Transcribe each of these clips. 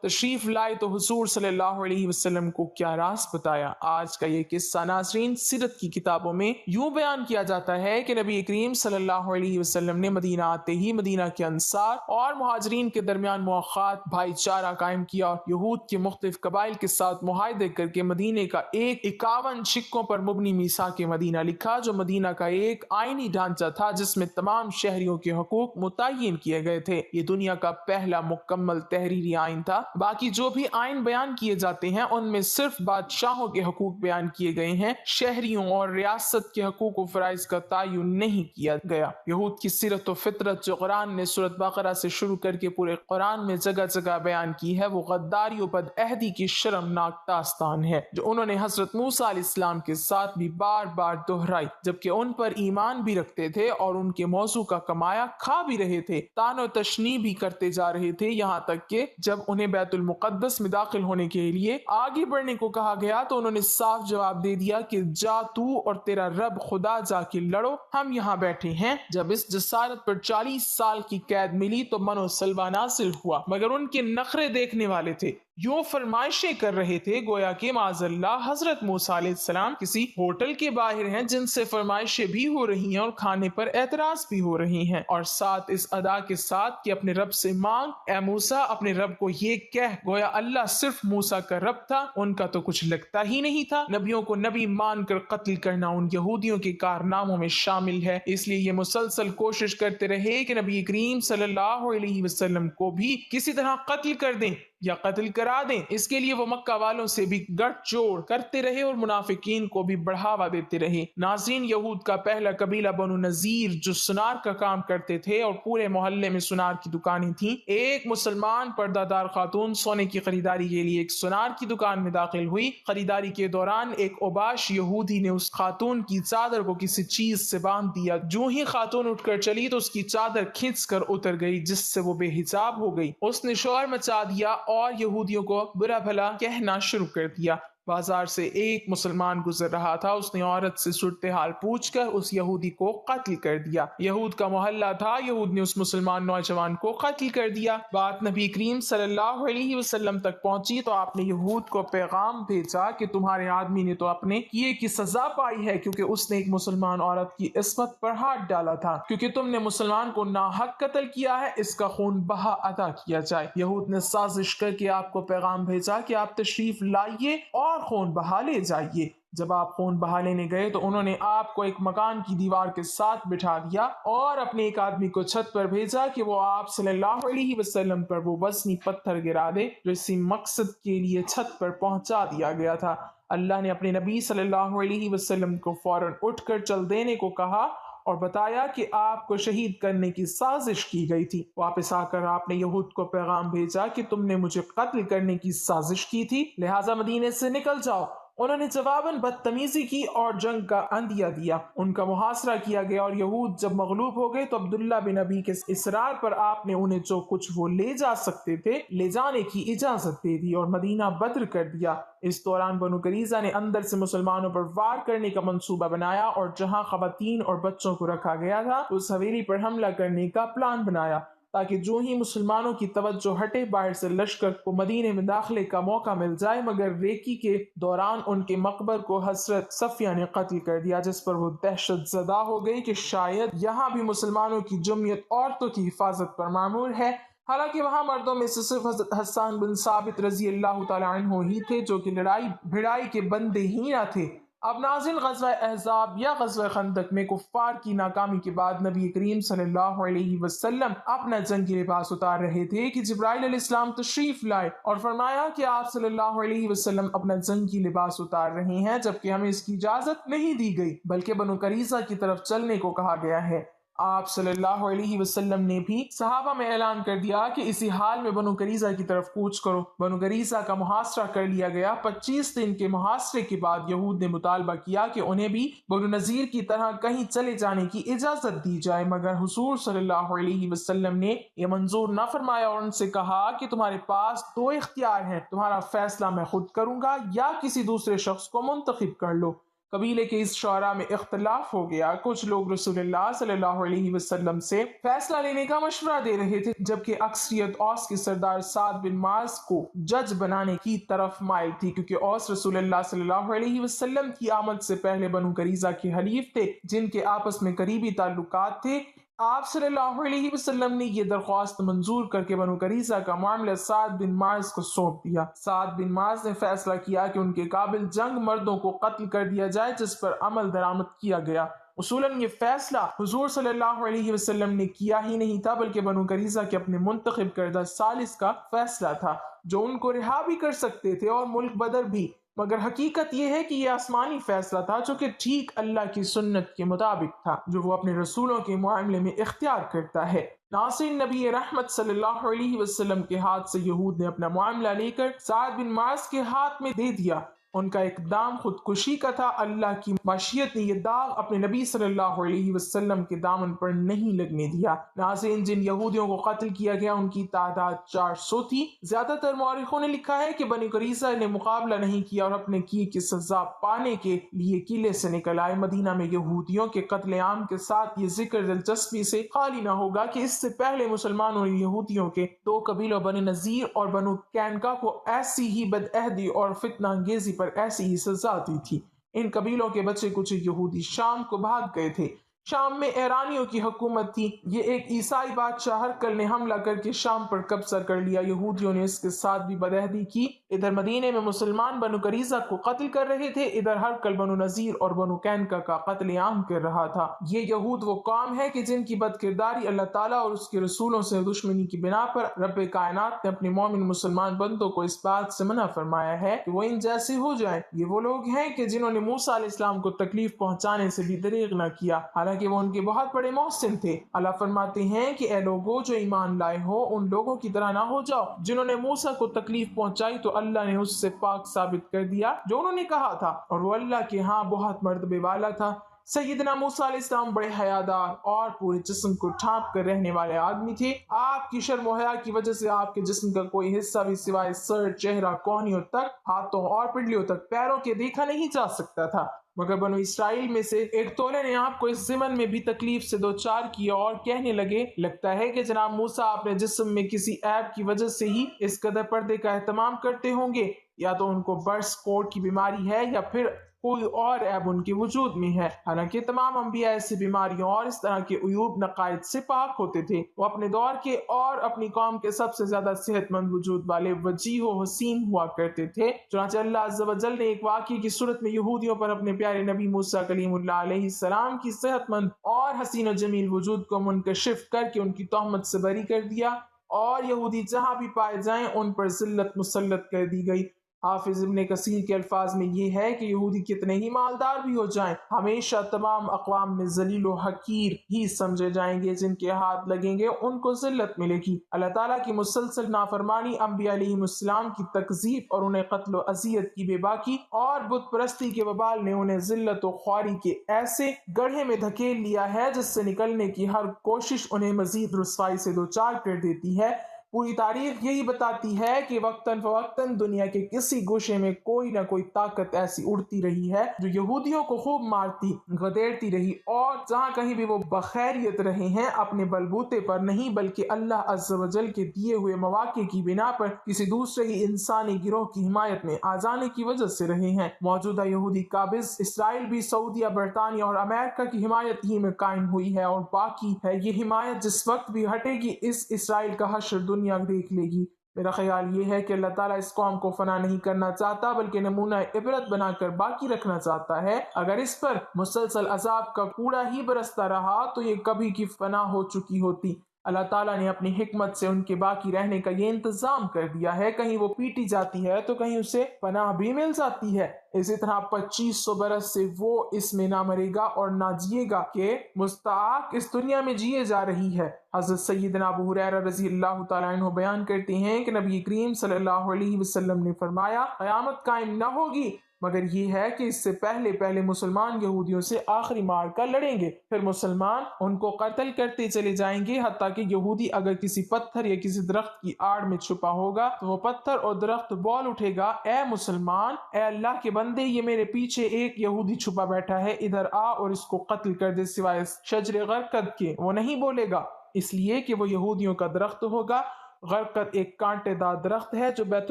تشریف لائے تو حضور صلی اللہ علیہ وسلم کو کیا راز بتایا۔ آج کا یہ قصہ ناظرین سیرت کی کتابوں میں یوں بیان کیا جاتا ہے کہ نبی کریم صلی اللہ علیہ وسلم نے مدینہ آتے ہی مدینہ کے انصار اور مہاجرین کے درمیان مواخات بھائی چارہ قائم کیا اور یہود کے مختلف قبائل کے ساتھ معاہدے کر کے مدینے کا ایک 51 سکوں پر مبنی میثاق مدینہ لکھا، جو مدینہ کا ایک آئینی ڈھانچہ تھا جس میں تمام شہریوں کے حقوق متعین کیے گئے تھے۔ یہ دنیا کا پہلا مکمل تحریری آئین تھا۔ باقی جو بھی آئین بیان کیے جاتے ہیں ان میں صرف بادشاہوں کے حقوق بیان کیے گئے ہیں، شہریوں اور ریاست کے حقوق و فرائض کا تعین نہیں کیا گیا۔ یہود کی سیرت و فطرت جو قرآن نے سورۃ بقرہ سے شروع کر کے پورے قرآن میں جگہ جگہ بیان کی ہے، وہ غداری و بدعہدی کی شرمناک داستان ہے جو انہوں نے حضرت موسیٰ علیہ السلام کے ساتھ بھی بار بار دہرائی، جبکہ ان پر ایمان بھی رکھتے تھے اور ان کے موضوع کا کمایا کھا بھی رہے تھے، تان و تشنیع بھی کرتے جا رہے تھے، یہاں تک کہ جب انہیں بیت المقدس میں داخل ہونے کے لیے آگے بڑھنے کو کہا گیا تو انہوں نے صاف جواب دے دیا کہ جا تو اور تیرا رب خدا جا کے لڑو، ہم یہاں بیٹھے ہیں۔ جب اس جسارت پر 40 سال کی قید ملی تو من و سلوہ نازل ہوا، مگر ان کے نخرے دیکھنے والے تھے، یوں فرمائشیں کر رہے تھے گویا کہ معاذ اللہ حضرت موسیٰ علیہ السلام کسی ہوٹل کے باہر ہیں جن سے فرمائشیں بھی ہو رہی ہیں اور کھانے پر اعتراض بھی ہو رہی ہیں، اور ساتھ اس ادا کے ساتھ کہ اپنے رب سے مانگ، اے موسیٰ اپنے رب کو یہ کہہ، گویا اللہ صرف موسیٰ کا رب تھا، ان کا تو کچھ لگتا ہی نہیں تھا۔ نبیوں کو نبی مان کر قتل کرنا ان یہودیوں کے کارناموں میں شامل ہے، اس لیے یہ مسلسل کوشش کرتے رہے کہ نبی کریم صلی اللہ علیہ وسلم کو بھی کسی طرح قتل کر دیں یا قتل کرا دیں۔ اس کے لیے وہ مکہ والوں سے بھی گٹھ جوڑ کرتے رہے اور منافقین کو بھی بڑھاوا دیتے رہے۔ ناظرین، یہود کا پہلا قبیلہ بنو نذیر جو سنار کا کام کرتے تھے اور پورے محلے میں سنار کی دکانیں تھیں، ایک مسلمان پردہ دار خاتون سونے کی خریداری کے لیے ایک سنار کی دکان میں داخل ہوئی۔ خریداری کے دوران ایک اوباش یہودی نے اس خاتون کی چادر کو کسی چیز سے باندھ دیا، جو ہی خاتون اٹھ کر چلی تو اس کی چادر کھینچ کر اتر گئی، جس سے وہ بے حجاب ہو گئی۔ اس نے شور مچا دیا اور یہودیوں کو برا بھلا کہنا شروع کر دیا۔ بازار سے ایک مسلمان گزر رہا تھا، اس نے عورت سے صورتحال پوچھ کر اس یہودی کو قتل کر دیا۔ یہود کا محلہ تھا، یہود نے اس مسلمان نوجوان کو قتل کر دیا۔ بات نبی کریم صلی اللہ علیہ وسلم تک پہنچی تو آپ نے یہود کو پیغام بھیجا کہ تمہارے آدمی نے تو اپنے کیے کی سزا پائی ہے، کیونکہ اس نے ایک مسلمان عورت کی عصمت پر ہاتھ ڈالا تھا، کیونکہ تم نے مسلمان کو ناحق قتل کیا ہے، اس کا خون بہا ادا کیا جائے۔ یہود نے سازش کر کے آپ کو پیغام بھیجا کہ آپ تشریف لائیے اور خون بہا لے جائیے۔ جب آپ خون بہا لینے گئے تو انہوں نے آپ کو ایک مکان کی دیوار کے ساتھ بٹھا دیا اور اپنے ایک آدمی کو چھت پر بھیجا کہ وہ آپ صلی اللہ علیہ وسلم پر وہ وزنی پتھر گرا دے جو اسی مقصد کے لیے چھت پر پہنچا دیا گیا تھا۔ اللہ نے اپنے نبی صلی اللہ علیہ وسلم کو فوراً اٹھ کر چل دینے کو کہا اور بتایا کہ آپ کو شہید کرنے کی سازش کی گئی تھی۔ واپس آ کر آپ نے یہود کو پیغام بھیجا کہ تم نے مجھے قتل کرنے کی سازش کی تھی، لہٰذا مدینے سے نکل جاؤ۔ انہوں نے جواباً بدتمیزی کی اور جنگ کا عندیہ دیا، ان کا محاصرہ کیا گیا اور یہود جب مغلوب ہو گئے تو عبداللہ بن ابی کے اصرار پر آپ نے انہیں جو کچھ وہ لے جا سکتے تھے لے جانے کی اجازت دے دی اور مدینہ بدر کر دیا۔ اس دوران بنو قریظہ نے اندر سے مسلمانوں پر وار کرنے کا منصوبہ بنایا اور جہاں خواتین اور بچوں کو رکھا گیا تھا اس حویلی پر حملہ کرنے کا پلان بنایا، تاکہ جو ہی مسلمانوں کی توجہ ہٹے باہر سے لشکر کو مدینے میں داخلے کا موقع مل جائے، مگر ریکی کے دوران ان کے مقبر کو حضرت صفیہ نے قتل کر دیا، جس پر وہ دہشت زدہ ہو گئی کہ شاید یہاں بھی مسلمانوں کی جمعیت عورتوں کی حفاظت پر معمور ہے، حالانکہ وہاں مردوں میں سے صرف حضرت حسان بن ثابت رضی اللہ تعالیٰ عنہ ہی تھے جو کہ لڑائی بھڑائی کے بندے ہی نہ تھے۔ اب نازل غزوہ احزاب یا غزوہ خندق میں کفار کی ناکامی کے بعد نبی کریم صلی اللہ علیہ وسلم اپنا جنگی لباس اتار رہے تھے کہ جبرائیل علیہ السلام تشریف لائے اور فرمایا کہ آپ صلی اللہ علیہ وسلم اپنا جنگی لباس اتار رہے ہیں، جبکہ ہمیں اس کی اجازت نہیں دی گئی بلکہ بنو قریظہ کی طرف چلنے کو کہا گیا ہے۔ آپ صلی اللہ علیہ وسلم نے بھی صحابہ میں اعلان کر دیا کہ اسی حال میں بنو قریظہ کی طرف کوچ کرو۔ بنو قریظہ کا محاصرہ کر لیا گیا۔ 25 دن کے محاصرے کے بعد یہود نے مطالبہ کیا کہ انہیں بھی بنو نذیر کی طرح کہیں چلے جانے کی اجازت دی جائے، مگر حضور صلی اللہ علیہ وسلم نے یہ منظور نہ فرمایا اور ان سے کہا کہ تمہارے پاس 2 اختیار ہیں، تمہارا فیصلہ میں خود کروں گا یا کسی دوسرے شخص کو منتخب کر لو۔ قبیلے کے اس شعراء میں اختلاف ہو گیا۔ کچھ لوگ رسول اللہ صلی اللہ علیہ وسلم سے فیصلہ لینے کا مشورہ دے رہے تھے، جبکہ اکثریت اوس کے سردار سعد بن معاذ کو جج بنانے کی طرف مائل تھی، کیونکہ اوس رسول اللہ صلی اللہ علیہ وسلم کی آمد سے پہلے بنو قریظہ کے حلیف تھے، جن کے آپس میں قریبی تعلقات تھے۔ آپ صلی اللہ علیہ وسلم نے یہ درخواست منظور کر کے بنو قریظہ کا معاملہ سعد بن معاذ کو سونپ دیا۔ سعد بن معاذ نے فیصلہ کیا کہ ان کے قابل جنگ مردوں کو قتل کر دیا جائے، جس پر عمل درآمد کیا گیا۔ اصولاً یہ فیصلہ حضور صلی اللہ علیہ وسلم نے کیا ہی نہیں تھا، بلکہ بنو قریظہ کے اپنے منتخب کردہ ثالث کا فیصلہ تھا، جو ان کو رہا بھی کر سکتے تھے اور ملک بدر بھی، مگر حقیقت یہ ہے کہ یہ آسمانی فیصلہ تھا جو کہ ٹھیک اللہ کی سنت کے مطابق تھا، جو وہ اپنے رسولوں کے معاملے میں اختیار کرتا ہے۔ ناصرین، نبی رحمت صلی اللہ علیہ وسلم کے ہاتھ سے یہود نے اپنا معاملہ لے کر سعد بن معاذ کے ہاتھ میں دے دیا۔ ان کا اقدام خودکشی کا تھا۔ اللہ کی مشیت نے یہ داغ اپنے نبی صلی اللہ علیہ وسلم کے دامن پر نہیں لگنے دیا۔ ناظرین، جن یہودیوں کو قتل کیا گیا ان کی تعداد 400 تھی۔ زیادہ تر مورخوں نے لکھا ہے کہ بنی قریظہ نے مقابلہ نہیں کیا اور اپنے کیے کی سزا پانے کے لیے قلعے سے نکل آئے۔ مدینہ میں یہودیوں کے قتل عام کے ساتھ یہ ذکر دلچسپی سے خالی نہ ہوگا کہ اس سے پہلے مسلمانوں نے یہودیوں کے دو قبیلوں بنی نذیر اور بنو قینقاع کو ایسی ہی بدعہدی اور فتنہ انگیزی پر ایسی ہی سزا دی تھی۔ ان قبیلوں کے بچے کچھ یہودی شام کو بھاگ گئے تھے۔ شام میں ایرانیوں کی حکومت تھی۔ یہ ایک عیسائی بادشاہ ہرقل نے حملہ کر کے شام پر قبضہ کر لیا۔ یہودیوں نے اس کے ساتھ بھی بدعہدی کی۔ ادھر مدینے میں مسلمان بنو قریظہ کو قتل کر رہے تھے، ادھر ہرقل بنو نذیر اور بنو قینقاع کا قتل عام کر رہا تھا۔ یہ یہود وہ قوم ہے کہ جن کی بد کرداری اللہ تعالیٰ اور اس کے رسولوں سے دشمنی کی بنا پر رب کائنات نے اپنے مومن مسلمان بندوں کو اس بات سے منع فرمایا ہے کہ وہ ان جیسے ہو جائیں۔ یہ وہ لوگ ہیں کہ جنہوں نے موسیٰ علیہ السلام کو تکلیف پہنچانے سے بھی دریغ نہ کیا، حالانکہ وہ ان کے بہت بڑے محسن تھے۔ اللہ فرماتے ہیں کہ اے لوگو جو ایمان لائے ہو، ان لوگوں کی طرح نہ ہو جاؤ جنہوں نے موسیٰ کو تکلیف پہنچائی تو اللہ نے اس سے پاک ثابت کر دیا جو انہوں نے کہا تھا، اور وہ اللہ کے ہاں بہت مرتبے والا تھا۔ سیدنا موسیٰ علیہ السلام بڑے حیادار اور پورے جسم کو ڈھانپ کر رہنے والے آدمی تھے۔ آپ کی شرم و حیا کی وجہ سے آپ کے جسم کا کوئی حصہ بھی سوائے سر، چہرہ، کونیوں تک، ہاتھوں اور پنڈلیوں تک، پیروں کے دیکھا نہیں جا سکتا تھا۔ مگر بنو اسرائیل میں سے ایک تولے نے آپ کو اس ضمن میں بھی تکلیف سے دوچار کیا اور کہنے لگے، لگتا ہے کہ جناب موسیٰ اپنے جسم میں کسی عیب کی وجہ سے ہی اس قدر پردے کا اہتمام کرتے ہوں گے، یا تو ان کو برس کوٹ کی بیماری ہے یا پھر کوئی اور عیب ان کے وجود میں ہے۔ حالانکہ تمام انبیاء ایسی بیماریوں اور اس طرح کے عیوب نقائص سے پاک ہوتے تھے۔ وہ اپنے دور کے اور اپنی قوم کے سب سے زیادہ صحت مند وجود والے وجیح و حسین ہوا کرتے تھے۔ چنانچہ اللہ عز و جل نے ایک واقعے کی صورت میں یہودیوں پر اپنے پیارے نبی موسیٰ کلیم اللہ علیہ السلام کی صحت مند اور حسین و جمیل وجود کو منکشف کر کے ان کی تہمت سے بری کر دیا، اور یہودی جہاں بھی پائے جائیں ان پر ذلت مسلط کر دی گئی۔ حافظ ابن کثیر کے الفاظ میں یہ ہے کہ یہودی کتنے ہی مالدار بھی ہو جائیں، ہمیشہ تمام اقوام میں ذلیل و حقیر ہی سمجھے جائیں گے۔ جن کے ہاتھ لگیں گے ان کو ذلت ملے گی۔ اللہ تعالیٰ کی مسلسل نافرمانی، انبیاء علیہ السلام کی تکذیب اور انہیں قتل و اذیت کی بے باکی اور بت پرستی کے وبال نے انہیں ذلت و خواری کے ایسے گڑھے میں دھکیل لیا ہے جس سے نکلنے کی ہر کوشش انہیں مزید رسوائی سے دوچار کر دیتی ہے۔ پوری تاریخ یہی بتاتی ہے کہ وقتاً فوقتاً دنیا کے کسی گوشے میں کوئی نہ کوئی طاقت ایسی اڑتی رہی ہے جو یہودیوں کو خوب مارتی غدیرتی رہی، اور جہاں کہیں بھی وہ بخیریت رہے ہیں اپنے بلبوتے پر نہیں بلکہ اللہ عز و جل کے دیے ہوئے مواقع کی بنا پر کسی دوسرے ہی انسانی گروہ کی حمایت میں آ جانے کی وجہ سے رہے ہیں۔ موجودہ یہودی قابض اسرائیل بھی سعودیہ، برطانیہ اور امریکہ کی حمایت ہی میں قائم ہوئی ہے، اور باقی ہے یہ حمایت جس وقت بھی ہٹے گی اس اسرائیل کا حشر دنیا دیکھ لے گی۔ میرا خیال یہ ہے کہ اللہ تعالیٰ اس قوم کو فنا نہیں کرنا چاہتا بلکہ نمونہ عبرت بنا کر باقی رکھنا چاہتا ہے۔ اگر اس پر مسلسل عذاب کا کوڑا ہی برستا رہا تو یہ کبھی کی فنا ہو چکی ہوتی۔ اللہ تعالیٰ نے اپنی حکمت سے ان کے باقی رہنے کا یہ انتظام کر دیا ہے، کہیں وہ پیٹی جاتی ہے تو کہیں اسے پناہ بھی مل جاتی ہے۔ اسی طرح 2500 برس سے وہ اس میں نہ مرے گا اور نہ جیے گا کہ مستحق اس دنیا میں جیے جا رہی ہے۔ حضرت سیدنا ابو ہریرہ رضی اللہ تعالیٰ عنہ بیان کرتے ہیں کہ نبی کریم صلی اللہ علیہ وسلم نے فرمایا، قیامت قائم نہ ہوگی مگر یہ ہے کہ اس سے پہلے مسلمان یہودیوں سے آخری معرکہ لڑیں گے، پھر مسلمان ان کو قتل کرتے چلے جائیں گے، حتیٰ کہ یہودی اگر کسی پتھر یا کسی درخت کی آڑ میں چھپا ہوگا تو وہ پتھر اور درخت بول اٹھے گا، اے مسلمان، اے اللہ کے بندے، یہ میرے پیچھے ایک یہودی چھپا بیٹھا ہے، ادھر آ اور اس کو قتل کر دے سوائے شجر غرقد کے۔ وہ نہیں بولے گا، اس لیے کہ وہ یہودیوں کا درخت ہوگا۔ غرقد ایک کانٹے دار درخت ہے جو بیت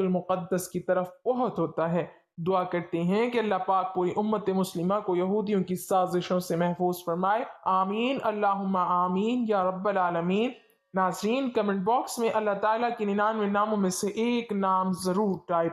المقدس کی طرف بہت ہوتا ہے۔ دعا کرتے ہیں کہ اللہ پاک پوری امت مسلمہ کو یہودیوں کی سازشوں سے محفوظ فرمائے، آمین اللہم آمین یا رب العالمین۔ ناظرین، کمنٹ باکس میں اللہ تعالیٰ کے 99 ناموں میں سے ایک نام ضرور ٹائپ